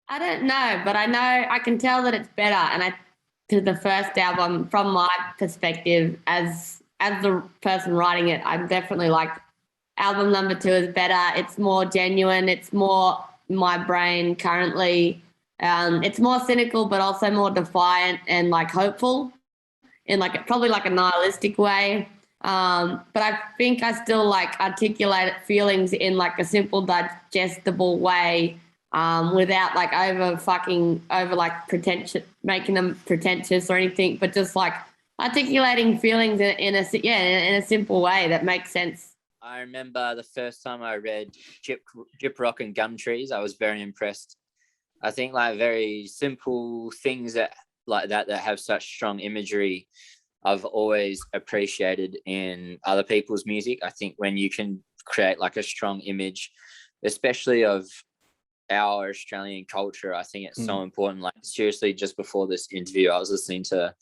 I don't know, but I know I can tell that it's better. And to the first album, from my perspective, as the person writing it, I'm definitely like album number 2 is better. It's more genuine. It's more my brain currently. It's more cynical, but also more defiant and like hopeful in like probably like a nihilistic way. But I think I still like articulate feelings in like a simple, digestible way, without like over like pretentious, making them pretentious or anything, but just like articulating feelings in a simple way that makes sense. I remember the first time I read Gyp Rock and Gum Trees, I was very impressed. I think like very simple things that have such strong imagery, I've always appreciated in other people's music. I think when you can create like a strong image, especially of our Australian culture, I think it's so important. Like seriously, just before this interview, I was listening to,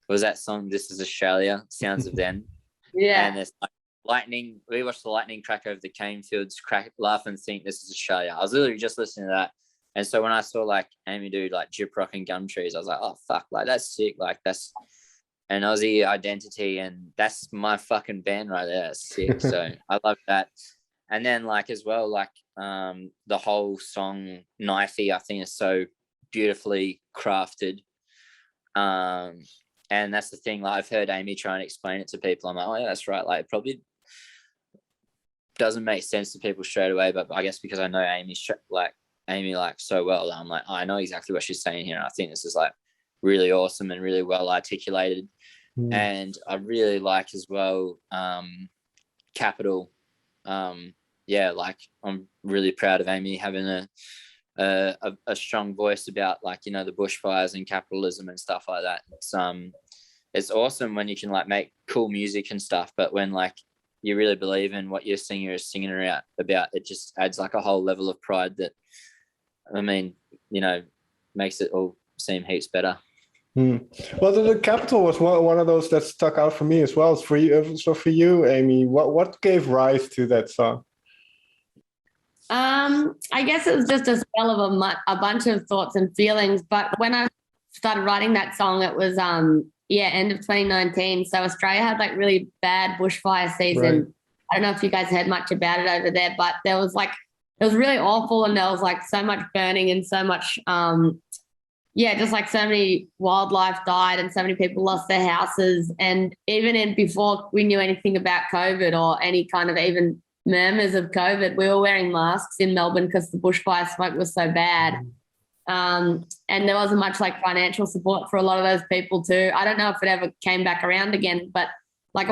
was that song This Is Australia, Sounds of Then? Yeah. And there's like lightning, we watched the lightning crack over the cane fields, laugh and think this is Australia. I was literally just listening to that. And so when I saw like Amy do like Gyp Rock and Gum Trees, I was like, oh fuck, like that's sick. Like that's an Aussie identity, and that's my fucking band right there. That's sick. So I love that. And then like as well, like the whole song Knifey, I think is so beautifully crafted. And that's the thing, like I've heard Amy try and explain it to people. I'm like, oh yeah, that's right. Like it probably doesn't make sense to people straight away, but I guess because I know Amy so well, I'm like, oh, I know exactly what she's saying here. And I think this is like really awesome and really well articulated. And I really like as well Capital. Like I'm really proud of Amy having a strong voice about like, you know, the bushfires and capitalism and stuff like that. It's awesome when you can like make cool music and stuff, but when like you really believe in what your singer is singing about, it just adds like a whole level of pride that, I mean, you know, makes it all seem heaps better. Well, the Capital was one of those that stuck out for me as well. For you, Amy, what gave rise to that song? I guess it was just a spell of a bunch of thoughts and feelings. But when I started writing that song, it was end of 2019. So Australia had like really bad bushfire season. Right. I don't know if you guys heard much about it over there, but it was really awful, and there was like so much burning and so much just like so many wildlife died and so many people lost their houses. And even before we knew anything about COVID or any kind of even murmurs of COVID, we were wearing masks in Melbourne because the bushfire smoke was so bad. And there wasn't much like financial support for a lot of those people too. I don't know if it ever came back around again, but like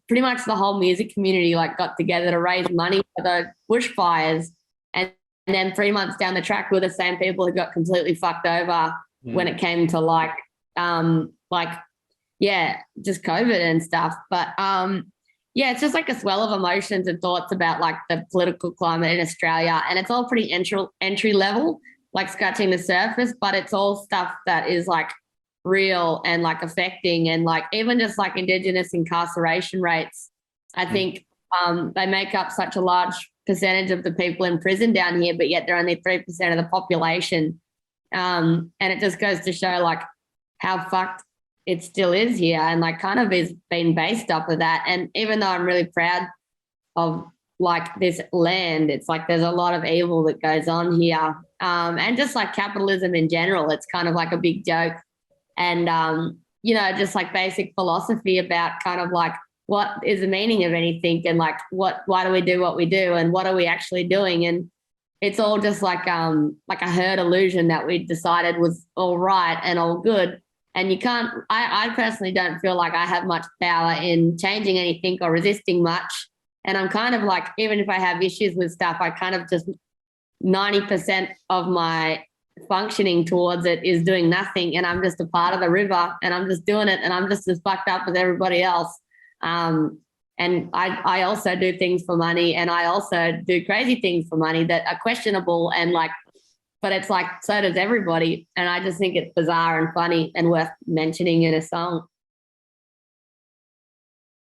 pretty much the whole music community like got together to raise money for the bushfires. And then 3 months down the track, we were the same people who got completely fucked over when it came to just COVID and stuff. But it's just like a swell of emotions and thoughts about like the political climate in Australia, and it's all pretty entry level, like scratching the surface, but it's all stuff that is like real and like affecting, and like even just like Indigenous incarceration rates. I think they make up such a large percentage of the people in prison down here, but yet they're only 3% of the population. And it just goes to show like how fucked it still is here, and like kind of is being based off of that. And even though I'm really proud of like this land, it's like there's a lot of evil that goes on here. And just like capitalism in general, it's kind of like a big joke. And, just like basic philosophy about kind of like what is the meaning of anything, and like why do we do what we do, and what are we actually doing? And it's all just like a herd illusion that we decided was all right and all good. And you can't, I personally don't feel like I have much power in changing anything or resisting much. And I'm kind of like, even if I have issues with stuff, I kind of just 90% of my functioning towards it is doing nothing. And I'm just a part of the river, and I'm just doing it, and I'm just as fucked up as everybody else. And I also do things for money, and I also do crazy things for money that are questionable, and like, but it's like, so does everybody. And I just think it's bizarre and funny and worth mentioning in a song.